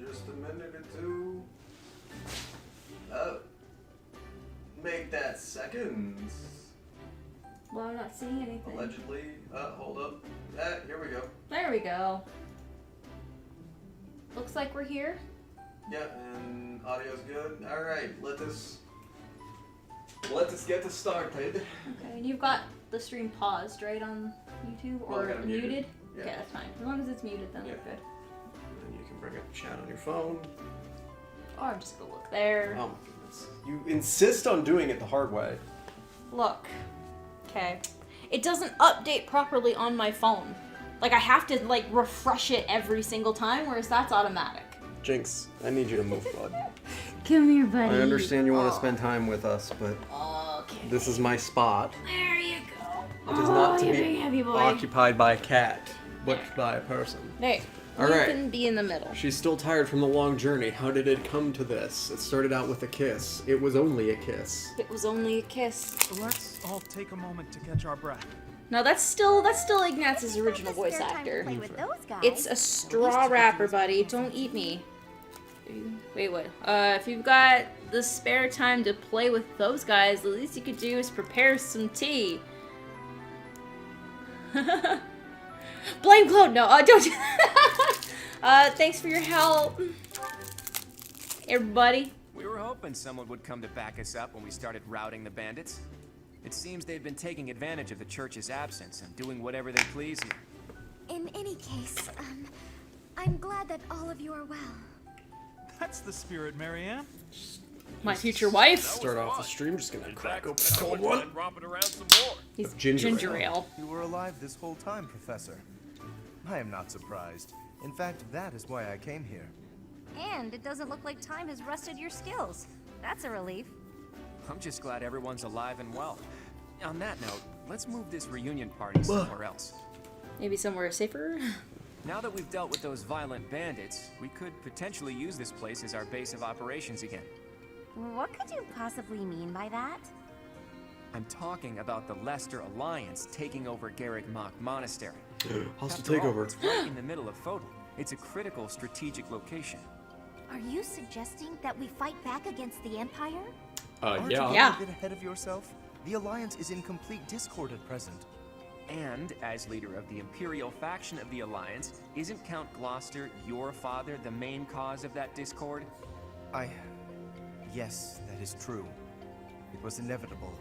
just a minute or two. Make that seconds. Well, I'm not seeing anything. Allegedly. Hold up. Here we go. There we go. Looks like we're here. Yeah, and audio's good. Alright, let us get this started. Okay, and you've got the stream paused, right, on YouTube? Or Well, muted? Yeah. Okay, that's fine. As long as it's muted, then Yeah. we're good. And you can bring up chat on your phone. Or I'm just gonna look there. Oh my goodness. You insist on doing it the hard way. Look. Okay. It doesn't update properly on my phone. Like, I have to, like, refresh it every single time, whereas that's automatic. Jinx, I need you to move, bud. Come here, buddy. I understand you want to spend time with us, but Okay. this is my spot. There you go. It is not to you be big heavy boy. occupied by a cat, but by a person. There. All You right. can be in the middle. She's still tired from the long journey. How did it come to this? It started out with a kiss. It was only a kiss. It was only a kiss. Let's all take a moment to catch our breath. No, that's still Ignaz's original voice actor. Play with those guys. It's a straw wrapper, buddy. Don't eat me. Wait, what? If you've got the spare time to play with those guys, the least you could do is prepare some tea. Blame Claude. No, don't do that. Thanks for your help, everybody. We were hoping someone would come to back us up when we started routing the bandits. It seems they've been taking advantage of the church's absence and doing whatever they please here. In any case, I'm glad that all of you are well. That's the spirit, Marianne. My future wife. Start off the stream, just gonna crack open a I cold wouldn't one. mind romping around some more. He's Ginger ale. You were alive this whole time, Professor. I am not surprised. In fact, that is why I came here. And it doesn't look like time has rusted your skills. That's a relief. I'm just glad everyone's alive and well. On that note, let's move this reunion party somewhere else. Maybe somewhere safer. Now that we've dealt with those violent bandits, we could potentially use this place as our base of operations again. What could you possibly mean by that? I'm talking about the Leicester Alliance taking over Garreg Mach Monastery. Hostile After all, takeover. it's right in the middle of Fodor. It's a critical strategic location. Are you suggesting that we fight back against the Empire? Aren't yeah. you Yeah. a bit ahead of yourself? The Alliance is in complete discord at present. And, as leader of the Imperial faction of the Alliance, isn't Count Gloucester, your father, the main cause of that discord? Yes, that is true. It was inevitable.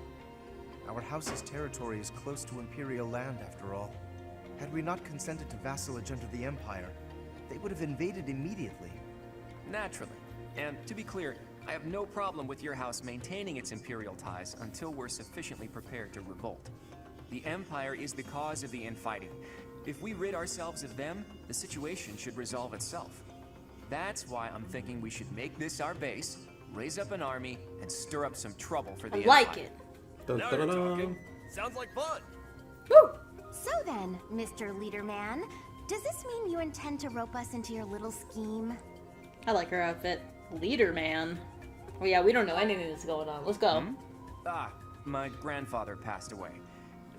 Our house's territory is close to Imperial land, after all. Had we not consented to vassalage under the Empire, they would have invaded immediately. Naturally. And, to be clear, I have no problem with your house maintaining its Imperial ties until we're sufficiently prepared to revolt. The Empire is the cause of the infighting. If we rid ourselves of them, the situation should resolve itself. That's why I'm thinking we should make this our base, raise up an army, and stir up some trouble for the I Empire. like it. Dun, Now dun, you're dun, dun. talking. Sounds like fun. Woo! So then, Mr. Leaderman, does this mean you intend to rope us into your little scheme? I like her outfit. Leader man. Oh yeah, we don't know anything that's going on. Let's go. My grandfather passed away.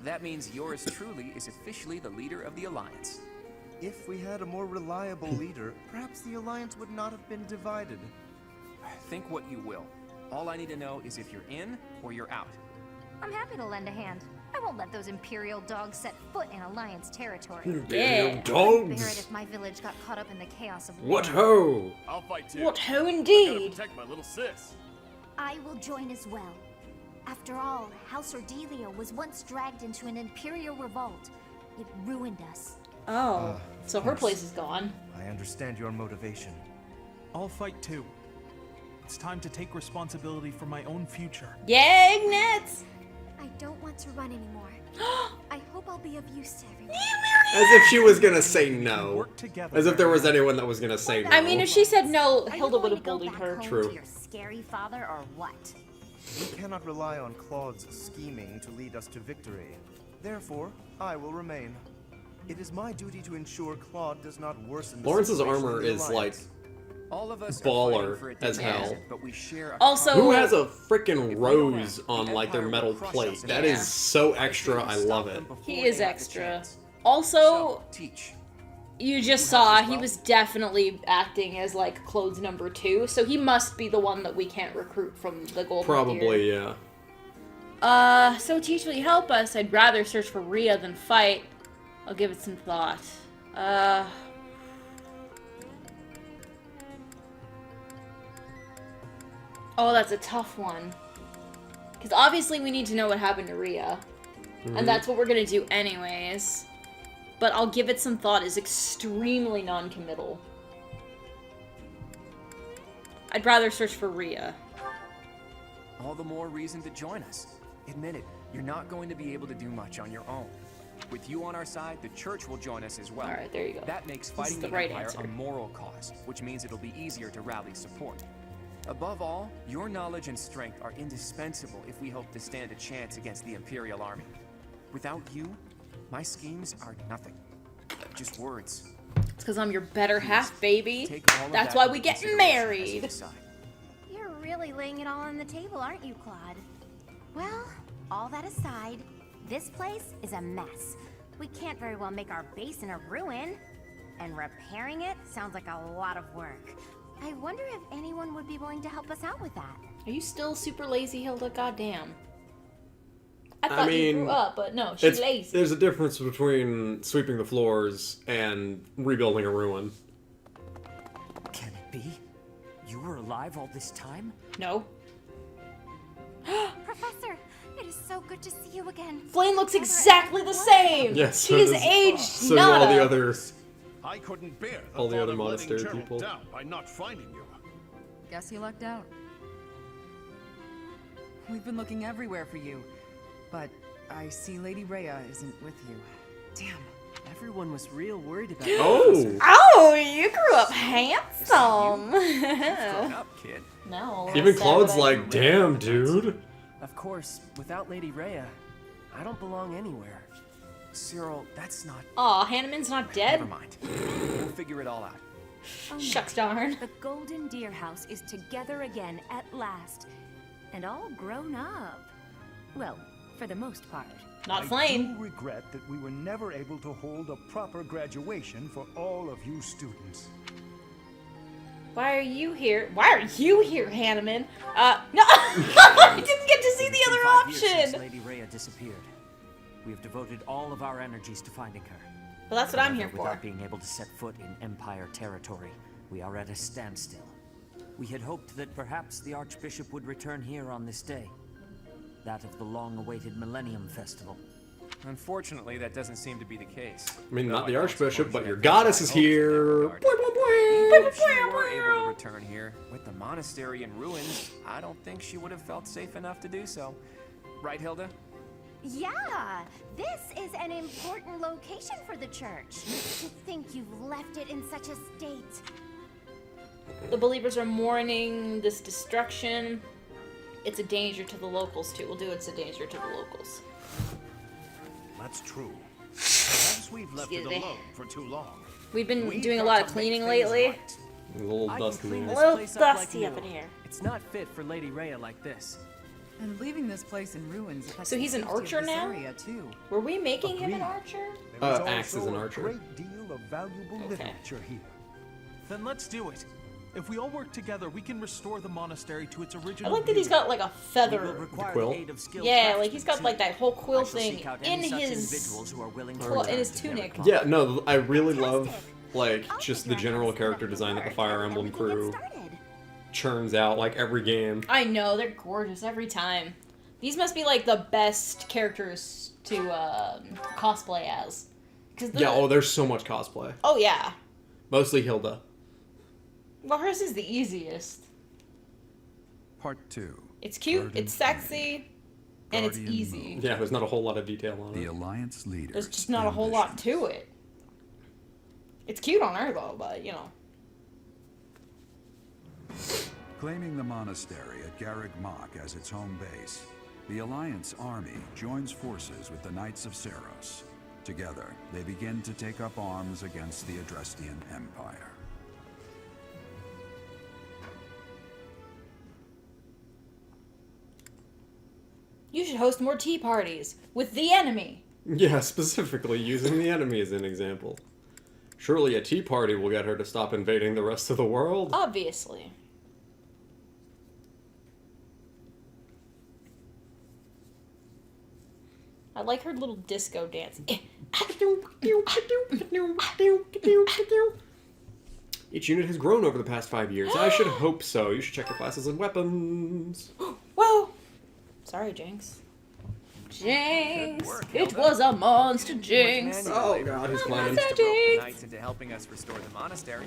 That means yours truly is officially the leader of the Alliance. If we had a more reliable leader, perhaps the Alliance would not have been divided. Think what you will. All I need to know is if you're in or you're out. I'm happy to lend a hand. I won't let those Imperial dogs set foot in Alliance territory. Yeah. Bear it Dogs! if my village got caught up in the chaos of war. What ho! I'll fight too. What ho Gotta indeed! protect my little sis. I will join as well. After all, House Ordelia was once dragged into an Imperial revolt. It ruined us. Oh, so her Yes. place is gone. I understand your motivation. I'll fight too. It's time to take responsibility for my own future. Yeah, Ignatz! I don't want to run anymore. I hope I'll be of use to everyone. As if she was gonna say no. Work together. As if there was anyone that was gonna say no. I mean, if she said no, Are you Hilda going would to have go bullied back her. home True. to your scary father or what? We cannot rely on Claude's scheming to lead us to victory. Therefore, I will remain. It is my duty to ensure Claude does not worsen the Lawrence's situation armor of the is Alliance. All of us Baller are fighting for it to as be hell. decent, but we share a Also- Who common- has a freaking If we rose don't, on the like their Empire metal will crush plate? us in That half. is so I extra. say we I stop love them it. before He they is have the extra. chance. Also, So, teach. You just saw he was definitely acting as like clothes number 2, so he must be the one that we can't recruit from the Golden Probably, Deer. yeah. So teach will you help us? I'd rather search for Rhea than fight. I'll give it some thought. Oh, that's a tough one. Because obviously we need to know what happened to Rhea. And that's what we're gonna do anyways. But I'll give it some thought is extremely non-committal. I'd rather search for Rhea. All the more reason to join us. Admit it, you're not going to be able to do much on your own. With you on our side, the church will join us as well. Alright, there you go. That makes This fighting is the the right Empire answer. a moral cause, which means it'll be easier to rally support. Above all, your knowledge and strength are indispensable if we hope to stand a chance against the Imperial Army. Without you, my schemes are nothing. Just words. It's because I'm your better half, baby. Take all of That's that why into we get consideration as you married. decide. You're really laying it all on the table, aren't you, Claude? Well, all that aside, this place is a mess. We can't very well make our base in a ruin. And repairing it sounds like a lot of work. I wonder if anyone would be willing to help us out with that. Are you still super lazy, Hilda? Goddamn. I thought you mean, grew up, but no, she's lazy. There's a difference between sweeping the floors and rebuilding a ruin. Can it be? You were alive all this time? No. Professor, it is so good to see you again. Flame looks exactly the same. Yes, she is aged so do nada. all the other. I couldn't bear All the thought other of letting monastery Gerald people. down by not finding you. Guess you lucked out. We've been looking everywhere for you, but I see Lady Rhea isn't with you. Damn. Everyone was real worried about Oh, Oh, you grew up handsome. Grown up, kid. No. even sad Claude's that I- like, damn, dude. Of course, without Lady Rhea, I don't belong anywhere. Cyril, that's not... Aw, Hanneman's not dead. Never mind. We'll figure it all out. Oh, Shucks darn. the Golden Deer House is together again at last. And all grown up. Well, for the most part. Not I Flame. do regret that we were never able to hold a proper graduation for all of you students. Why are you here? Why are you here, Hanneman? No! I didn't get to see the other 25 years since option! Lady Rhea disappeared. We have devoted all of our energies to finding her. Well, that's what I'm However, here for. Without being able to set foot in Empire territory, we are at a standstill. We had hoped that perhaps the Archbishop would return here on this day. That of the long-awaited Millennium Festival. Unfortunately, that doesn't seem to be the case. I mean, Though not I the don't Archbishop, suppose but you your have goddess high is hopes in that here. regard. Bwah, bwah, bwah. If she were able to return here, with the monastery in ruins, I don't think she would have felt safe enough to do so. Right, Hilda? Yeah, this is an important location for the church. To think you've left it in such a state. The believers are mourning this destruction. It's a danger to the locals, too. We'll do it's a danger to the locals. That's true. Perhaps we've left it Excuse me. alone for too long. We've been We've doing a got lot to of make cleaning things lately. right. A little I dusty can clean there. this A little place up like dusty up new. in here. It's not fit for Lady Rhea like this. And leaving this place in ruins affects So he's the an safety of archer this now? area too. Were we making him an Agreed. archer? There is Axe is also an a archer. great deal of valuable Okay. literature here. Then let's do it. If we all work together, we can restore the monastery to its I original like that he's beauty. got like a We will feather. require quill? the aid of skilled Yeah, like he's got craftsmen, like too. that whole quill I shall thing seek out in any such his individuals who are willing to well, in return his to their tunic. cause. Yeah, no, I really love, Fantastic. like, I'll just figure the out general how to set character up design that the work Fire and Emblem we can get crew started. churns out, like, every game. I know, they're gorgeous every time. These must be like the best characters to cosplay as. 'Cause Yeah, oh, there's so much cosplay. oh yeah. Mostly Hilda. Well, hers is the easiest. Part 2. It's cute, Guardian it's sexy, and it's Guardian easy. mode. Yeah, there's not a whole lot of detail on The it. Alliance leader. There's just not a whole lot to it. It's cute on her though, but you know. Claiming the monastery at Garreg Mach as its home base, the Alliance army joins forces with the Knights of Seros. Together, they begin to take up arms against the Adrestian Empire. You should host more tea parties with the enemy. Yeah, specifically using the enemy as an example. Surely a tea party will get her to stop invading the rest of the world. Obviously. I like her little disco dance. Each unit has grown over the past 5 years. I should hope so. You should check your classes and weapons. Whoa! Sorry, Jinx. Jinx! It was a monster, Jinx! Oh god, he's climbing. Monster Jinx! Knights into helping us restore the monastery.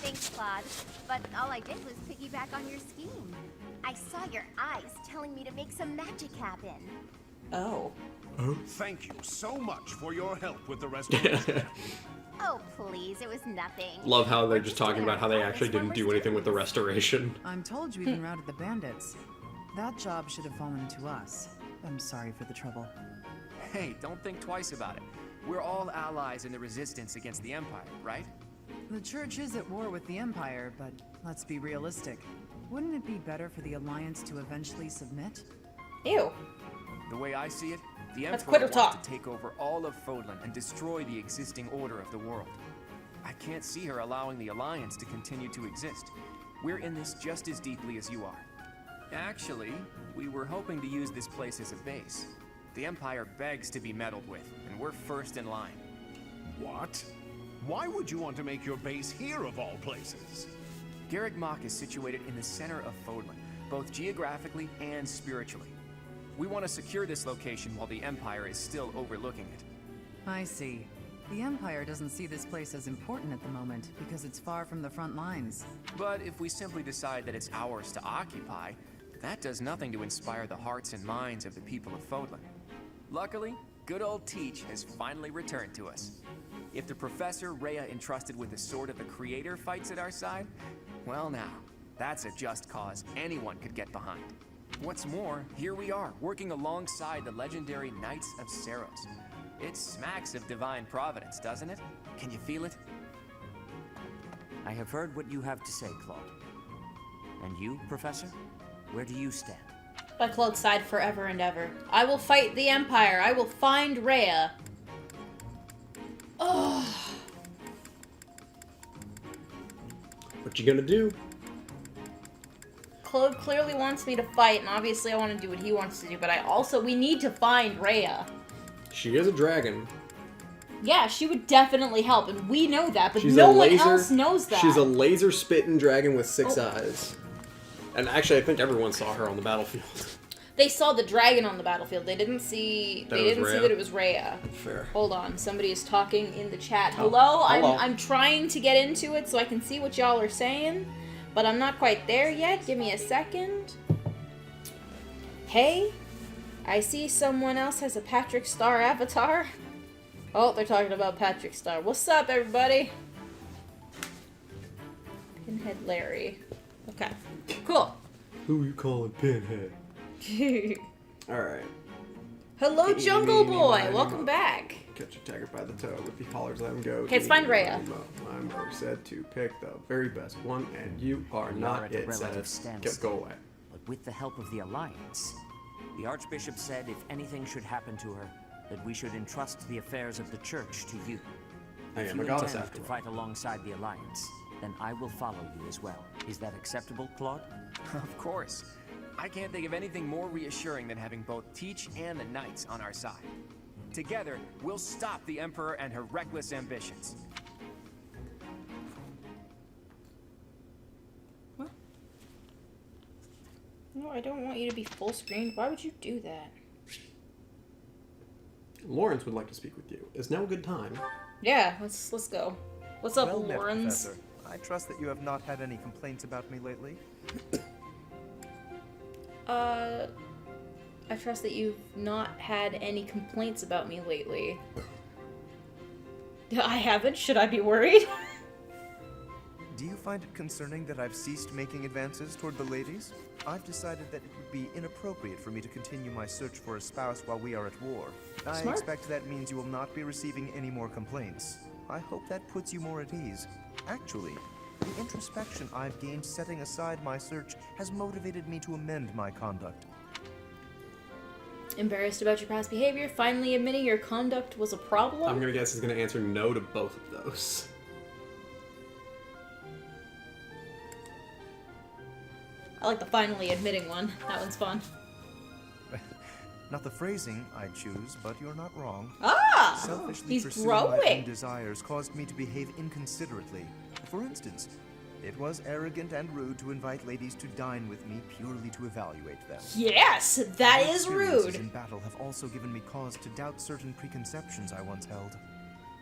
Thanks, Claude. But all I did was piggyback on your scheme. I saw your eyes telling me to make some magic happen. Oh. Thank you so much for your help with the restoration. Oh, please, it was nothing. Love how they're just talking about how they actually didn't do anything with the restoration. I'm told you even routed the bandits. That job should have fallen to us. I'm sorry for the trouble. Hey, don't think twice about it. We're all allies in the resistance against the Empire, right? The Church is at war with the Empire, but let's be realistic. Wouldn't it be better for the Alliance to eventually submit? Ew. The way I see it, the That's Emperor quitter wants talk. to take over all of Fodlan and destroy the existing order of the world. I can't see her allowing the Alliance to continue to exist. We're in this just as deeply as you are. Actually, we were hoping to use this place as a base. The Empire begs to be meddled with, and we're first in line. What? Why would you want to make your base here of all places? Garreg Mach is situated in the center of Fodlan, both geographically and spiritually. We want to secure this location while the Empire is still overlooking it. I see. The Empire doesn't see this place as important at the moment because it's far from the front lines. But if we simply decide that it's ours to occupy, that does nothing to inspire the hearts and minds of the people of Fodlan. Luckily, good old Teach has finally returned to us. If the Professor Rhea entrusted with the Sword of the Creator fights at our side, well now, that's a just cause anyone could get behind. What's more, here we are, working alongside the legendary Knights of Seros. It smacks of divine providence, doesn't it? Can you feel it? I have heard what you have to say, Claude. And you, Professor? Where do you stand? By Claude's side forever and ever. I will fight the Empire. I will find Rhea. Oh. What you gonna do? Claude clearly wants me to fight, and obviously I want to do what he wants to do, but we need to find Rhea. She is a dragon. Yeah, she would definitely help, and we know that, but She's no a one laser, else knows that. She's a laser spitting dragon with 6 eyes. And actually, I think everyone saw her on the battlefield. They saw the dragon on the battlefield. They didn't see. They didn't see that it was Rhea. Fair. Hold on, somebody is talking in the chat. Oh, Hello, hello. I'm trying to get into it so I can see what y'all are saying, but I'm not quite there yet. Give me a second. Hey, I see someone else has a Patrick Star avatar. Oh, they're talking about Patrick Star. What's up, everybody? Pinhead Larry. Okay, cool. Who you calling Pinhead? Alright. Hello, Jungle Boy. Welcome back. Catch a tiger by the toe. If he hollers, let him go. Okay, let's find Rhea. My mother said to pick the very best one, and you are We not are at a it. relative Says, standstill. go away. But with the help of the Alliance, the Archbishop said if anything should happen to her, that we should entrust the affairs of the Church to you. I If am you a goddess intend after to all. fight alongside the Alliance, then I will follow you as well. Is that acceptable, Claude? Of course. I can't think of anything more reassuring than having both Teach and the Knights on our side. Together, we'll stop the Emperor and her reckless ambitions. What? No, I don't want you to be full screen. Why would you do that? Lawrence would like to speak with you. Is now a good time? Yeah, let's go. What's up, Well met, Lawrence? Professor. I trust that you have not had any complaints about me lately. I trust that you've not had any complaints about me lately. I haven't. Should I be worried? Do you find it concerning that I've ceased making advances toward the ladies? I've decided that it would be inappropriate for me to continue my search for a spouse while we are at war. I Smart. expect that means you will not be receiving any more complaints. I hope that puts you more at ease. Actually, the introspection I've gained setting aside my search has motivated me to amend my conduct. Embarrassed about your past behavior, finally admitting your conduct was a problem? I'm gonna guess he's gonna answer no to both of those. I like the finally admitting one. That one's fun. Not the phrasing I'd choose, but you're not wrong. Ah! Selfishly He's pursuing my own growing! desires caused me to behave inconsiderately. For instance, it was arrogant and rude to invite ladies to dine with me purely to evaluate them. Yes! That My is experiences rude! in battle have also given me cause to doubt certain preconceptions I once held.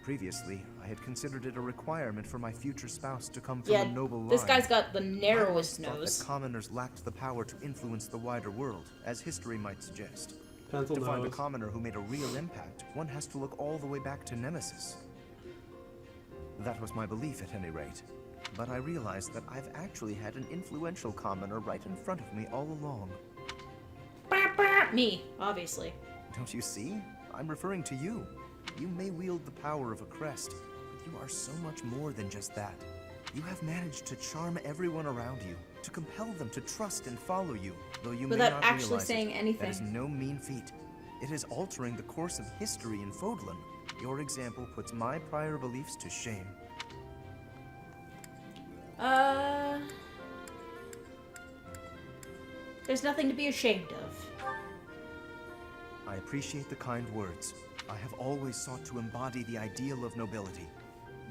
Previously, I had considered it a requirement for my future spouse to come from Yeah, a noble line. this guy's got the narrowest I once thought nose. that commoners lacked the power to influence the wider world, as history might suggest. Pencil To find a nose. commoner who made a real impact, one has to look all the way back to Nemesis. That was my belief, at any rate. But I realized that I've actually had an influential commoner right in front of me all along. Me, obviously. Don't you see? I'm referring to you. You may wield the power of a crest, but you are so much more than just that. You have managed to charm everyone around you, to compel them to trust and follow you, though you may Without not actually realize saying it. anything. That is no mean feat. It is altering the course of history in Fodlan. Your example puts my prior beliefs to shame. There's nothing to be ashamed of. I appreciate the kind words. I have always sought to embody the ideal of nobility.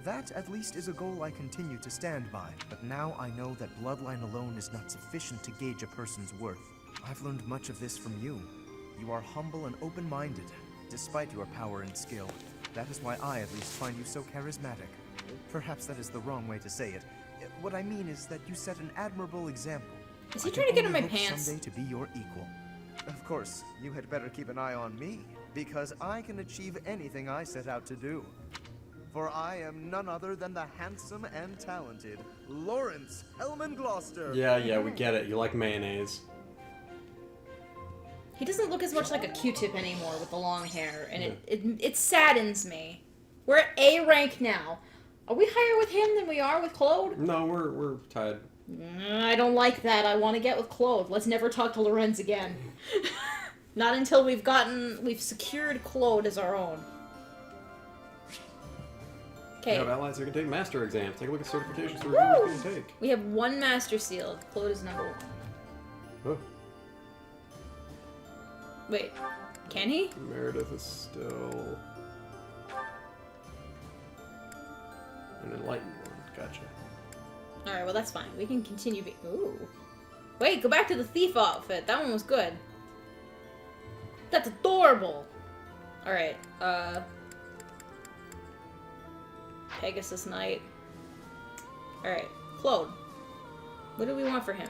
That, at least, is a goal I continue to stand by, but now I know that bloodline alone is not sufficient to gauge a person's worth. I've learned much of this from you. You are humble and open-minded, despite your power and skill. That is why I, at least, find you so charismatic. Perhaps that is the wrong way to say it. What I mean is that you set an admirable example. Is he I trying can to get in only my hope pants? someday to be your equal. Of course, you had better keep an eye on me, because I can achieve anything I set out to do. For I am none other than the handsome and talented Lawrence Hellman Gloucester. Yeah, we get it. You like mayonnaise. He doesn't look as much like a Q-tip anymore with the long hair, and it saddens me. We're at A rank now. Are we higher with him than we are with Claude? No, we're tied. I don't like that. I want to get with Claude. Let's never talk to Lorenz again. Not until we've secured Claude as our own. Okay. You have allies who can take master exams. Take a look at certifications for who's going to take. We have one master seal. Claude is number 1. Oh. Wait, can he? Meredith is still an enlightened one. Gotcha. Alright, well that's fine. We can continue being... Ooh. Wait, go back to the thief outfit. That one was good. That's adorable! Alright, Pegasus Knight. Alright, Claude. What do we want for him?